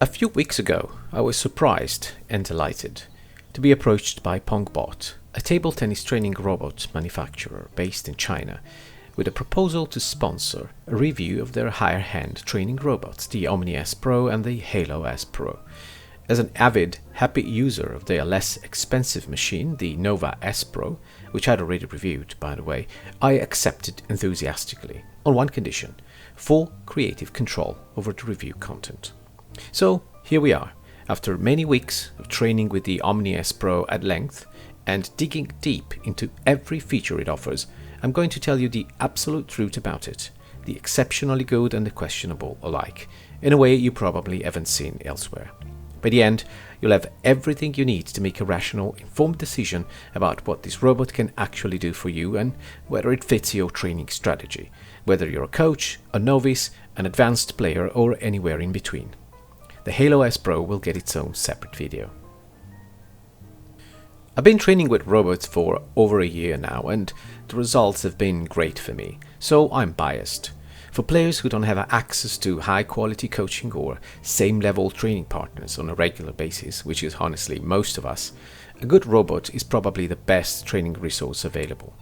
A few weeks ago, I was surprised and delighted to be approached by Pongbot, a table tennis training robot manufacturer based in China, with a proposal to sponsor a review of their higher-hand training robots, the Omni S Pro and the Halo S Pro. As an avid, happy user of their less expensive machine, the Nova S Pro, which I'd already reviewed, by the way, I accepted enthusiastically, on one condition: full creative control over the review content. So here we are, after many weeks of training with the Omni S Pro at length and digging deep into every feature it offers. I'm going to tell you the absolute truth about it, the exceptionally good and the questionable alike, in a way you probably haven't seen elsewhere. By the end, you'll have everything you need to make a rational, informed decision about what this robot can actually do for you and whether it fits your training strategy, whether you're a coach, a novice, an advanced player, or anywhere in between. The Halo S Pro will get its own separate video. I've been training with robots for over a year now, and the results have been great for me, so I'm biased. For players who don't have access to high-quality coaching or same-level training partners on a regular basis, which is honestly most of us, a good robot is probably the best training resource available.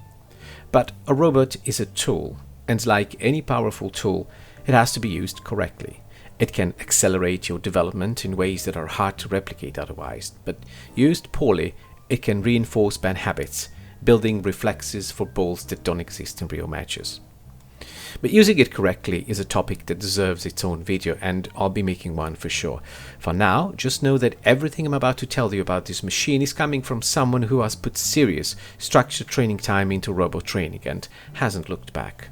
But a robot is a tool, and like any powerful tool, it has to be used correctly. It can accelerate your development in ways that are hard to replicate otherwise, but used poorly, it can reinforce bad habits, building reflexes for balls that don't exist in real matches. But using it correctly is a topic that deserves its own video, and I'll be making one for sure. For now, just know that everything I'm about to tell you about this machine is coming from someone who has put serious, structured training time into robot training and hasn't looked back.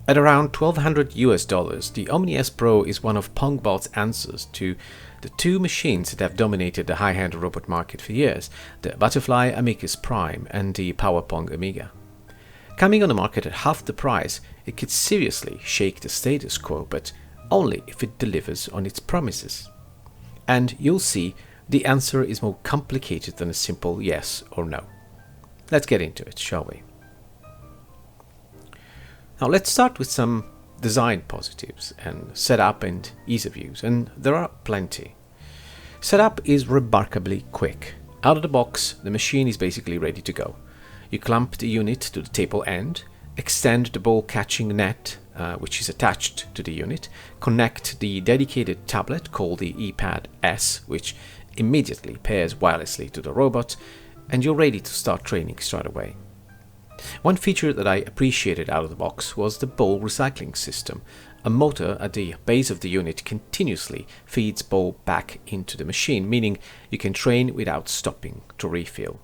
At around $1,200 the Omni S Pro is one of Pongbot's answers to the two machines that have dominated the high-end robot market for years, the Butterfly Amicus Prime and the Pong Amiga. Coming on the market at half the price, it could seriously shake the status quo, but only if it delivers on its promises. And you'll see the answer is more complicated than a simple yes or no. Let's get into it, shall we? Now let's start with some design positives and setup and ease of use, and there are plenty. Setup is remarkably quick. Out of the box, the machine is basically ready to go. You clamp the unit to the table end, extend the ball catching net, which is attached to the unit, connect the dedicated tablet called the ePad S, which immediately pairs wirelessly to the robot, and you're ready to start training straight away. One feature that I appreciated out of the box was the ball recycling system. A motor at the base of the unit continuously feeds ball back into the machine, meaning you can train without stopping to refill.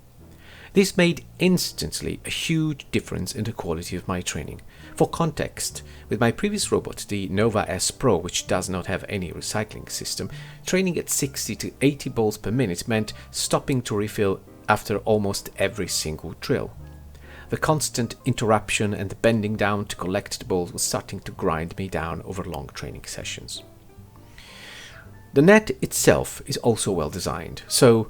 This made instantly a huge difference in the quality of my training. For context, with my previous robot, the Nova S Pro, which does not have any recycling system, training at 60 to 80 balls per minute meant stopping to refill after almost every single drill. The constant interruption and the bending down to collect the balls was starting to grind me down over long training sessions. The net itself is also well designed, so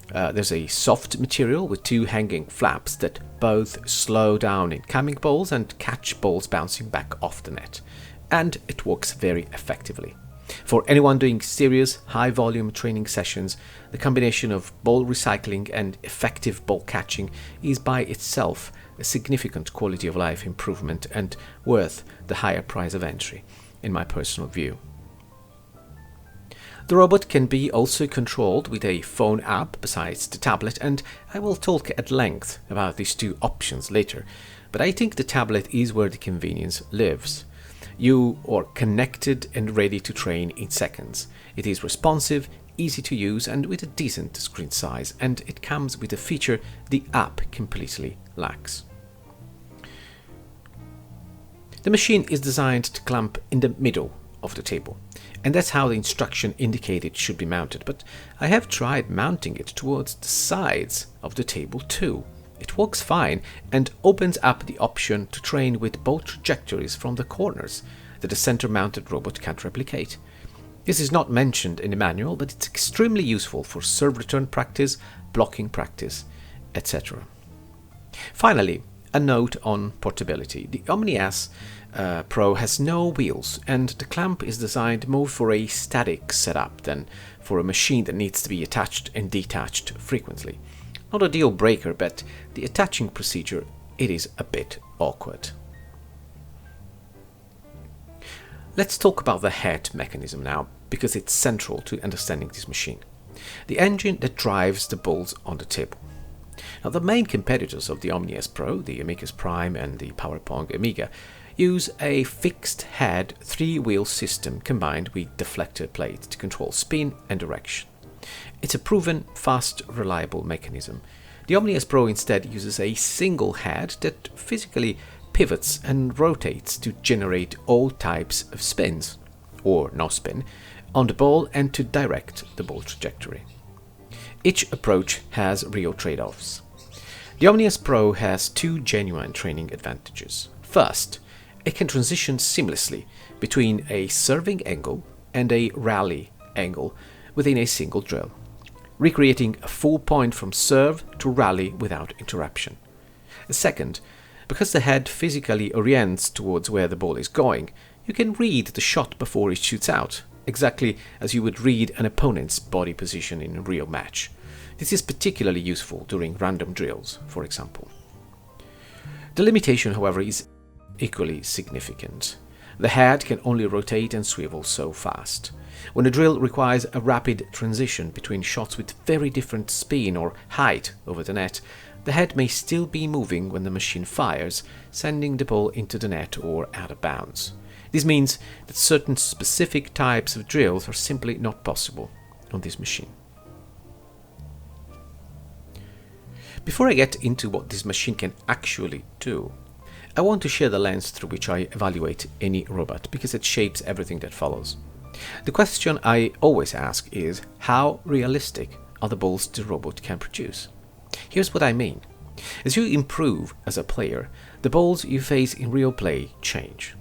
there's a soft material with two hanging flaps that both slow down incoming balls and catch balls bouncing back off the net, and it works very effectively. For anyone doing serious, high-volume training sessions, the combination of ball recycling and effective ball catching is by itself a significant quality of life improvement and worth the higher price of entry, in my personal view. The robot can be also controlled with a phone app besides the tablet, and I will talk at length about these two options later, but I think the tablet is where the convenience lives. You are connected and ready to train in seconds. It is responsive, easy to use, and with a decent screen size, and it comes with a feature the app completely lacks. The machine is designed to clamp in the middle of the table, and that's how the instruction indicated it should be mounted, but I have tried mounting it towards the sides of the table too. It works fine and opens up the option to train with both trajectories from the corners that a center-mounted robot can't replicate. This is not mentioned in the manual, but it's extremely useful for serve return practice, blocking practice, etc. Finally, a note on portability. The Omni S Pro has no wheels, and the clamp is designed more for a static setup than for a machine that needs to be attached and detached frequently. Not a deal breaker, but the attaching procedure, it is a bit awkward. Let's talk about the head mechanism now, because it's central to understanding this machine. The engine that drives the balls on the table. Now, the main competitors of the Omni S Pro, the Amicus Prime and the Pong Amiga, use a fixed head 3-wheel system combined with deflector plates to control spin and direction. It's a proven, fast, reliable mechanism. The Omni S Pro instead uses a single head that physically pivots and rotates to generate all types of spins, or no spin, on the ball and to direct the ball trajectory. Each approach has real trade-offs. The Omni S Pro has 2 genuine training advantages. First, it can transition seamlessly between a serving angle and a rally angle within a single drill, recreating a full point from serve to rally without interruption. Second, because the head physically orients towards where the ball is going, you can read the shot before it shoots out, exactly as you would read an opponent's body position in a real match. This is particularly useful during random drills, for example. The limitation, however, is equally significant. The head can only rotate and swivel so fast. When a drill requires a rapid transition between shots with very different spin or height over the net, the head may still be moving when the machine fires, sending the ball into the net or out of bounds. This means that certain specific types of drills are simply not possible on this machine. Before I get into what this machine can actually do, I want to share the lens through which I evaluate any robot, because it shapes everything that follows. The question I always ask is, how realistic are the balls the robot can produce? Here's what I mean. As you improve as a player, the balls you face in real play change.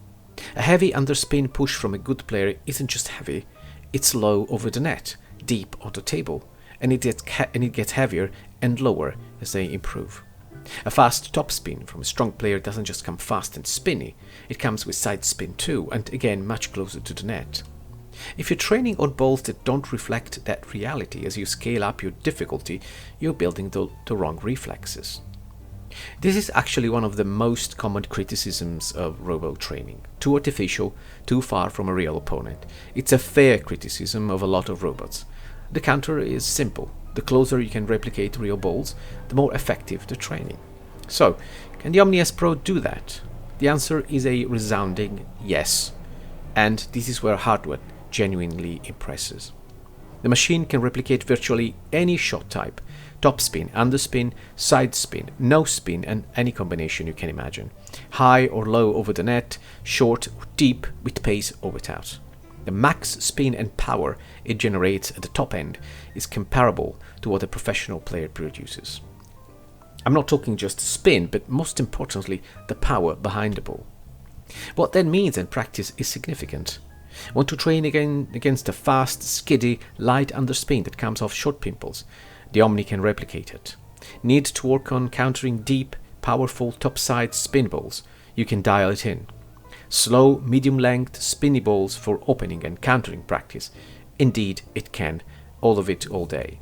A heavy underspin push from a good player isn't just heavy, it's low over the net, deep on the table, and it gets heavier and lower as they improve. A fast topspin from a strong player doesn't just come fast and spinny, it comes with side spin too, and again much closer to the net. If you're training on balls that don't reflect that reality as you scale up your difficulty, you're building the wrong reflexes. This is actually one of the most common criticisms of robo training. Too artificial, too far from a real opponent. It's a fair criticism of a lot of robots. The counter is simple. The closer you can replicate real balls, the more effective the training. So, can the Omni S Pro do that? The answer is a resounding yes. And this is where hardware genuinely impresses. The machine can replicate virtually any shot type: topspin, underspin, side spin, no spin, and any combination you can imagine. High or low over the net, short or deep, with pace or without. The max spin and power it generates at the top end is comparable to what a professional player produces. I'm not talking just spin, but most importantly, the power behind the ball. What that means in practice is significant. Want to train against a fast, skiddy, light underspin that comes off short pimples? The Omni can replicate it. Need to work on countering deep, powerful topside spin balls? You can dial it in. Slow, medium-length, spinny balls for opening and countering practice? Indeed, it can. All of it all day.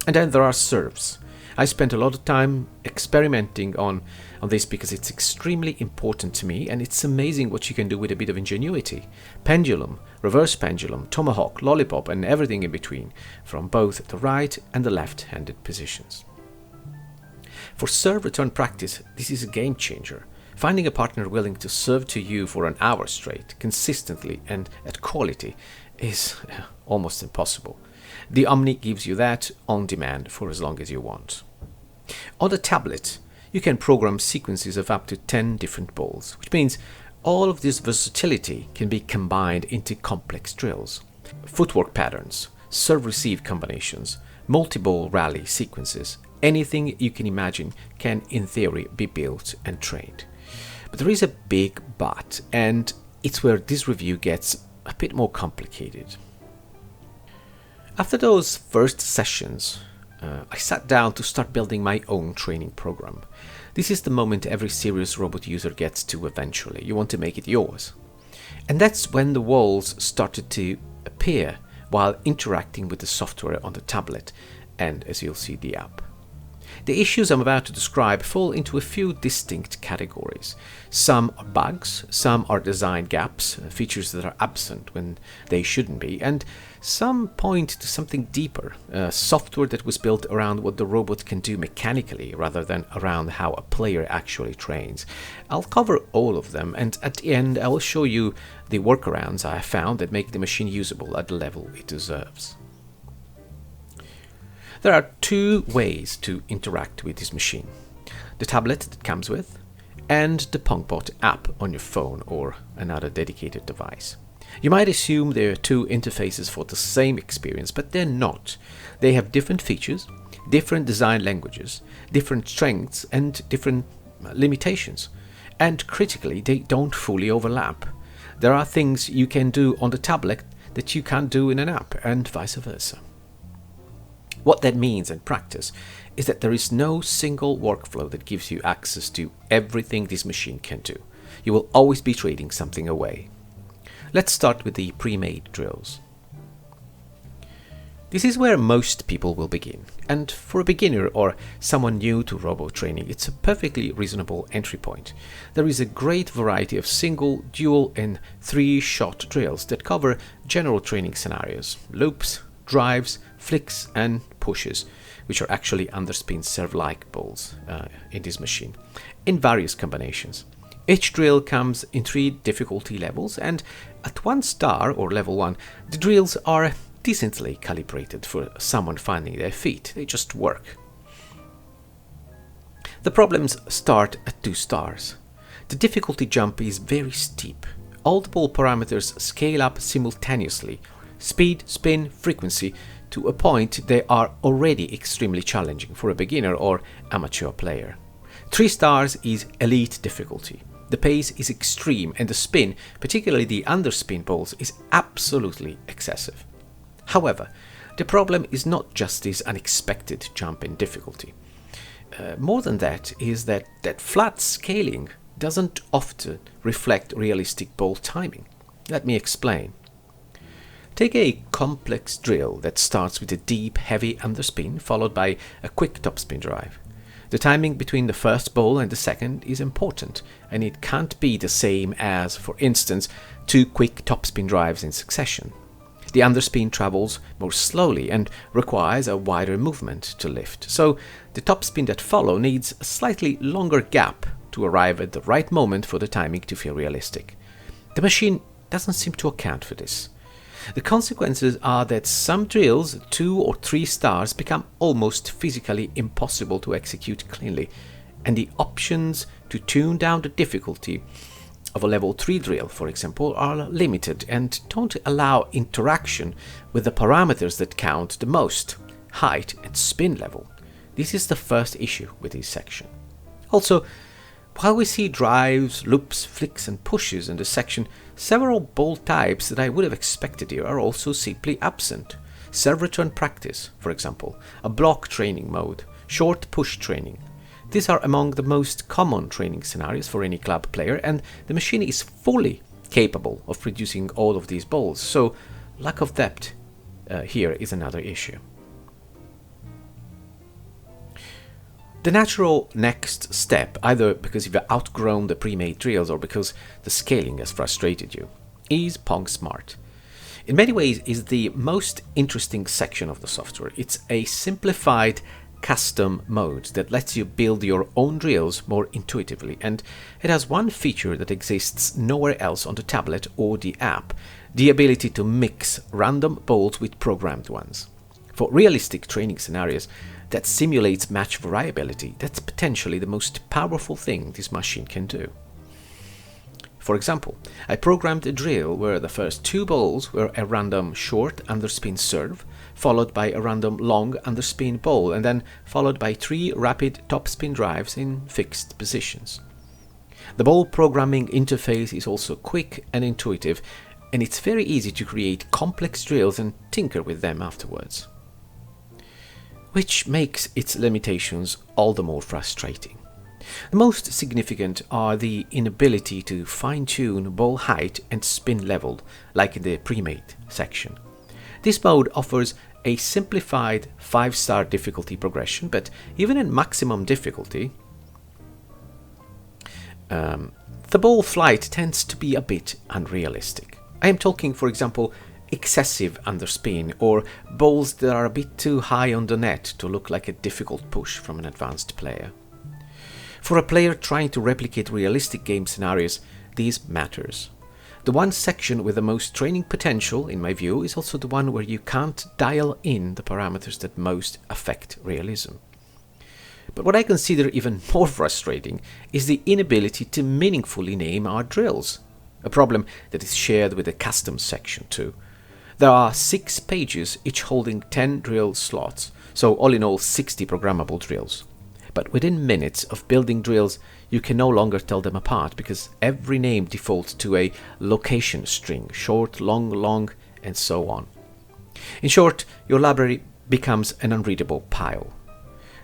And then there are serves. I spent a lot of time experimenting on this because it's extremely important to me, and it's amazing what you can do with a bit of ingenuity. Pendulum, reverse pendulum, tomahawk, lollipop, and everything in between, from both the right and the left-handed positions. For serve return practice, this is a game changer. Finding a partner willing to serve to you for an hour straight, consistently and at quality, is almost impossible. The Omni gives you that on demand for as long as you want. On the tablet, you can program sequences of up to 10 different balls, which means all of this versatility can be combined into complex drills. Footwork patterns, serve-receive combinations, multi-ball rally sequences, anything you can imagine can, in theory, be built and trained. But there is a big but, and it's where this review gets a bit more complicated. After those first sessions, I sat down to start building my own training program. This is the moment every serious robot user gets to eventually. You want to make it yours. And that's when the walls started to appear while interacting with the software on the tablet and, as you'll see, the app. The issues I'm about to describe fall into a few distinct categories. Some are bugs, some are design gaps, features that are absent when they shouldn't be, and some point to something deeper, software that was built around what the robot can do mechanically rather than around how a player actually trains. I'll cover all of them, and at the end I will show you the workarounds I have found that make the machine usable at the level it deserves. There are two ways to interact with this machine: the tablet that comes with, and the Pongbot app on your phone or another dedicated device. You might assume they are two interfaces for the same experience, but they're not. They have different features, different design languages, different strengths, and different limitations. And critically, they don't fully overlap. There are things you can do on the tablet that you can't do in an app, and vice versa. What that means in practice is that there is no single workflow that gives you access to everything this machine can do. You will always be trading something away. Let's start with the pre-made drills. This is where most people will begin, and for a beginner or someone new to robot training, it's a perfectly reasonable entry point. There is a great variety of single, dual, and 3-shot drills that cover general training scenarios: loops, drives, flicks, and pushes, which are actually underspin serve-like balls in this machine, in various combinations. Each drill comes in 3 difficulty levels, and at 1 star or level 1, the drills are decently calibrated for someone finding their feet. They just work. The problems start at 2 stars. The difficulty jump is very steep. All the ball parameters scale up simultaneously: speed, spin, frequency, to a point they are already extremely challenging for a beginner or amateur player. 3 stars is elite difficulty. The pace is extreme, and the spin, particularly the underspin balls, is absolutely excessive. However, the problem is not just this unexpected jump in difficulty. More than that is that flat scaling doesn't often reflect realistic ball timing. Let me explain. Take a complex drill that starts with a deep, heavy underspin followed by a quick topspin drive. The timing between the first ball and the second is important, and it can't be the same as, for instance, 2 quick topspin drives in succession. The underspin travels more slowly and requires a wider movement to lift, so the topspin that follow needs a slightly longer gap to arrive at the right moment for the timing to feel realistic. The machine doesn't seem to account for this. The consequences are that some drills, 2 or 3 stars, become almost physically impossible to execute cleanly, and the options to tune down the difficulty of a level 3 drill, for example, are limited and don't allow interaction with the parameters that count the most: height and spin level. This is the first issue with this section. Also, while we see drives, loops, flicks, and pushes in this section, several ball types that I would have expected here are also simply absent. Serve return practice, for example, a block training mode, short push training. These are among the most common training scenarios for any club player, and the machine is fully capable of producing all of these balls, so lack of depth here is another issue. The natural next step, either because you've outgrown the pre-made drills or because the scaling has frustrated you, is PongSmart. In many ways, it is the most interesting section of the software. It's a simplified custom mode that lets you build your own drills more intuitively, and it has one feature that exists nowhere else on the tablet or the app: the ability to mix random balls with programmed ones. For realistic training scenarios that simulates match variability, that's potentially the most powerful thing this machine can do. For example, I programmed a drill where the first 2 balls were a random short underspin serve, followed by a random long underspin ball, and then followed by 3 rapid topspin drives in fixed positions. The ball programming interface is also quick and intuitive, and it's very easy to create complex drills and tinker with them afterwards, which makes its limitations all the more frustrating. The most significant are the inability to fine-tune ball height and spin level, like in the Premade section. This mode offers a simplified 5-star difficulty progression, but even in maximum difficulty, the ball flight tends to be a bit unrealistic. I am talking, for example, excessive underspin or balls that are a bit too high on the net to look like a difficult push from an advanced player. For a player trying to replicate realistic game scenarios, this matters. The one section with the most training potential, in my view, is also the one where you can't dial in the parameters that most affect realism. But what I consider even more frustrating is the inability to meaningfully name our drills, a problem that is shared with the custom section too. There are 6 pages, each holding 10 drill slots, so all in all 60 programmable drills. But within minutes of building drills, you can no longer tell them apart because every name defaults to a location string, short, long, and so on. In short, your library becomes an unreadable pile.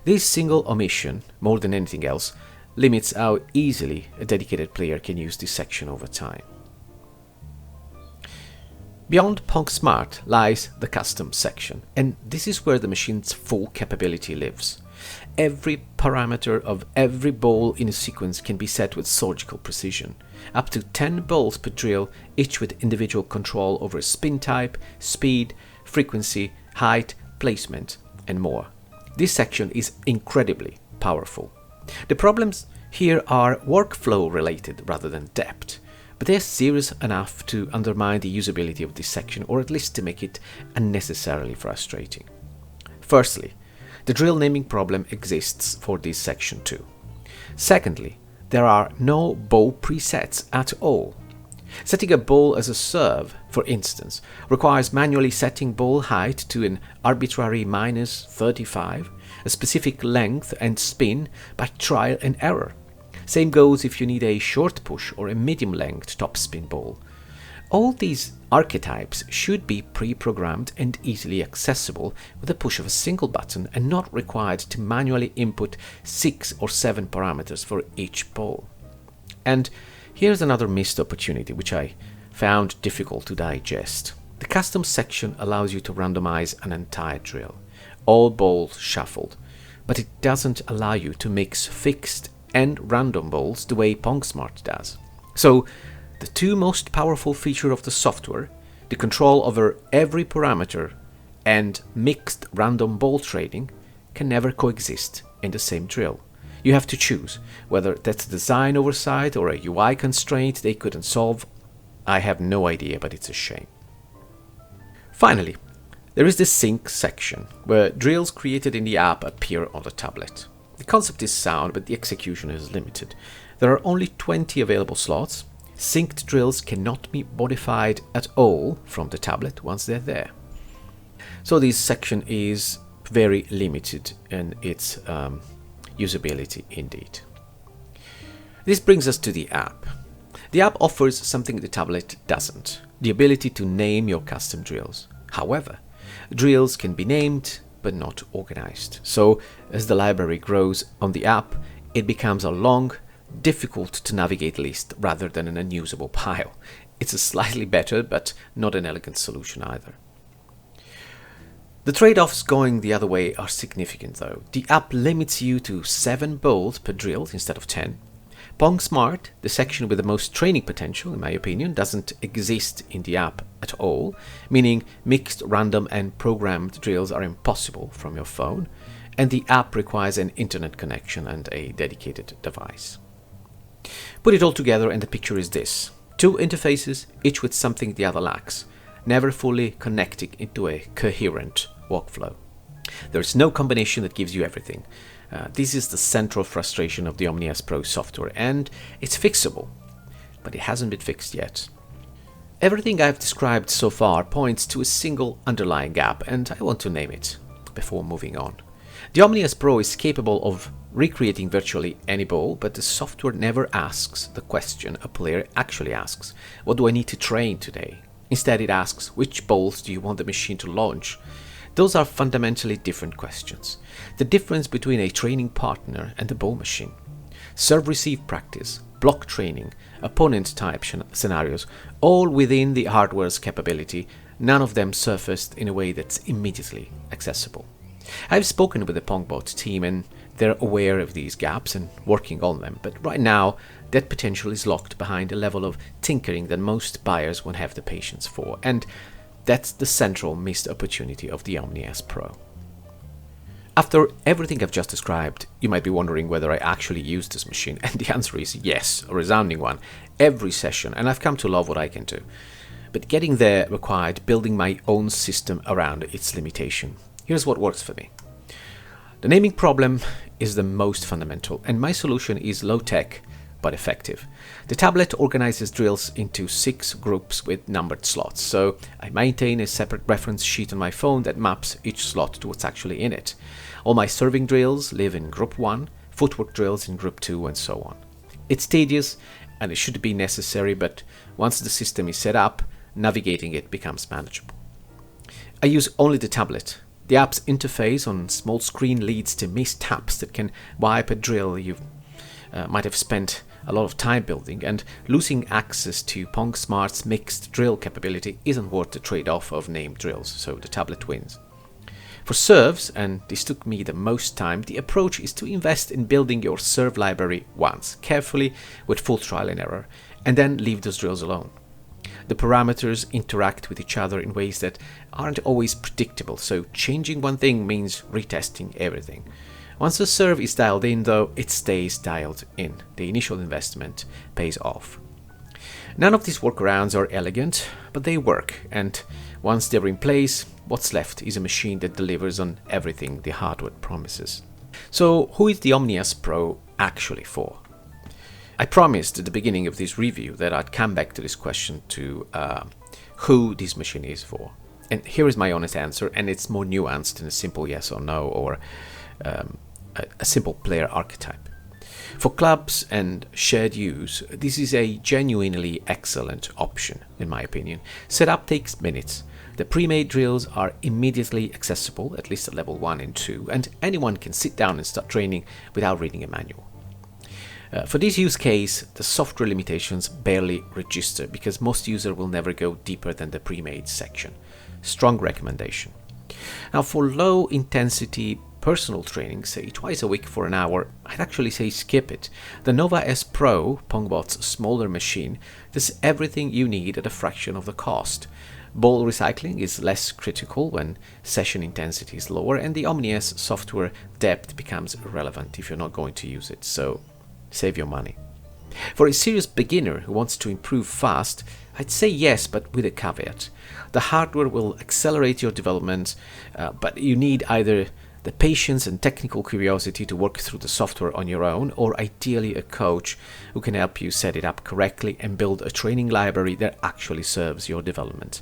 This single omission, more than anything else, limits how easily a dedicated player can use this section over time. Beyond PongSmart lies the custom section, and this is where the machine's full capability lives. Every parameter of every ball in a sequence can be set with surgical precision. Up to 10 balls per drill, each with individual control over spin type, speed, frequency, height, placement, and more. This section is incredibly powerful. The problems here are workflow related rather than depth, but they are serious enough to undermine the usability of this section, or at least to make it unnecessarily frustrating. Firstly, the drill naming problem exists for this section too. Secondly, there are no ball presets at all. Setting a ball as a serve, for instance, requires manually setting ball height to an arbitrary -35, a specific length and spin by trial and error. Same goes if you need a short push or a medium length topspin ball. All these archetypes should be pre-programmed and easily accessible with the push of a single button and not required to manually input 6 or 7 parameters for each ball. And here's another missed opportunity which I found difficult to digest. The custom section allows you to randomize an entire drill, all balls shuffled, but it doesn't allow you to mix fixed and random balls the way PongSmart does. So the two most powerful features of the software, the control over every parameter and mixed random ball trading, can never coexist in the same drill. You have to choose whether that's a design oversight or a UI constraint they couldn't solve. I have no idea, but it's a shame. Finally, there is the sync section, where drills created in the app appear on the tablet. The concept is sound, but the execution is limited. There are only 20 available slots. Synced drills cannot be modified at all from the tablet once they're there. So this section is very limited in its usability indeed. This brings us to the app. The app offers something the tablet doesn't, the ability to name your custom drills. However, drills can be named but not organized. So as the library grows on the app, it becomes a long, difficult to navigate list rather than an unusable pile. It's a slightly better but not an elegant solution either. The trade-offs going the other way are significant though. The app limits you to 7 balls per drill instead of 10. PongSmart, the section with the most training potential in my opinion, doesn't exist in the app at all, meaning mixed, random and programmed drills are impossible from your phone, and the app requires an internet connection and a dedicated device. Put it all together and the picture is this: 2 interfaces, each with something the other lacks, never fully connecting into a coherent workflow. There's no combination that gives you everything. This is the central frustration of the Omni S Pro software, and it's fixable, but it hasn't been fixed yet. Everything I've described so far points to a single underlying gap, and I want to name it before moving on. The Omni S Pro is capable of recreating virtually any ball, but the software never asks the question a player actually asks: what do I need to train today? Instead, it asks, which balls do you want the machine to launch? Those are fundamentally different questions. The difference between a training partner and a ball machine. serve-receive practice, block training, opponent type scenarios, all within the hardware's capability, none of them surfaced in a way that's immediately accessible. I've spoken with the Pongbot team and they're aware of these gaps and working on them, but right now that potential is locked behind a level of tinkering that most buyers won't have the patience for, and that's the central missed opportunity of the Omni S Pro. After everything I've just described, you might be wondering whether I actually use this machine, and the answer is yes, a resounding one, every session, and I've come to love what I can do. But getting there required building my own system around its limitation. Here's what works for me. The naming problem is the most fundamental, and my solution is low-tech but effective. The tablet organizes drills into 6 groups with numbered slots, so I maintain a separate reference sheet on my phone that maps each slot to what's actually in it. All my serving drills live in Group 1, footwork drills in Group 2, and so on. It's tedious, and it should be necessary, but once the system is set up, navigating it becomes manageable. I use only the tablet. The app's interface on small screen leads to missed taps that can wipe a drill you might have spent a lot of time building, and losing access to PongSmart's mixed drill capability isn't worth the trade-off of named drills, so the tablet wins. For serves, and this took me the most time, the approach is to invest in building your serve library once, carefully with full trial and error, and then leave those drills alone. The parameters interact with each other in ways that aren't always predictable, so changing one thing means retesting everything. Once a serve is dialed in, though, it stays dialed in. The initial investment pays off. None of these workarounds are elegant, but they work, and once they're in place, what's left is a machine that delivers on everything the hardware promises. So, who is the Omni S Pro actually for? I promised at the beginning of this review that I'd come back to this question to who this machine is for. And here is my honest answer, and it's more nuanced than a simple yes or no or a simple player archetype. For clubs and shared use, this is a genuinely excellent option, in my opinion. Setup takes minutes. The pre-made drills are immediately accessible, at least at level 1 and 2, and anyone can sit down and start training without reading a manual. For this use case, the software limitations barely register because most users will never go deeper than the pre-made section. Strong recommendation. Now, for low intensity personal training, say twice a week for an hour, I'd actually say skip it. The Nova S Pro, Pongbot's smaller machine, does everything you need at a fraction of the cost. Ball recycling is less critical when session intensity is lower, and the Omni S software depth becomes irrelevant if you're not going to use it, so save your money. For a serious beginner who wants to improve fast, I'd say yes, but with a caveat. The hardware will accelerate your development, but you need either the patience and technical curiosity to work through the software on your own, or ideally a coach who can help you set it up correctly and build a training library that actually serves your development.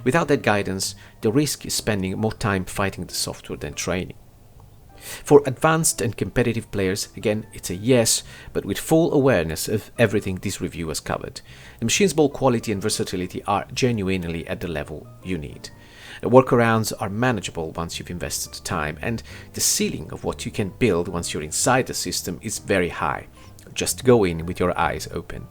Without that guidance, the risk is spending more time fighting the software than training. For advanced and competitive players, again, it's a yes, but with full awareness of everything this review has covered. The machine's ball quality and versatility are genuinely at the level you need. The workarounds are manageable once you've invested the time, and the ceiling of what you can build once you're inside the system is very high. Just go in with your eyes open.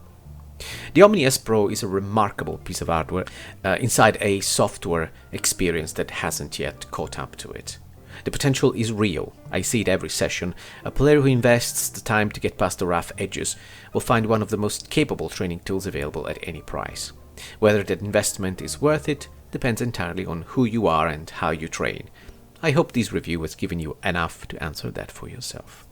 The Omni S Pro is a remarkable piece of hardware inside a software experience that hasn't yet caught up to it. The potential is real. I see it every session. A player who invests the time to get past the rough edges will find one of the most capable training tools available at any price. Whether that investment is worth it depends entirely on who you are and how you train. I hope this review has given you enough to answer that for yourself.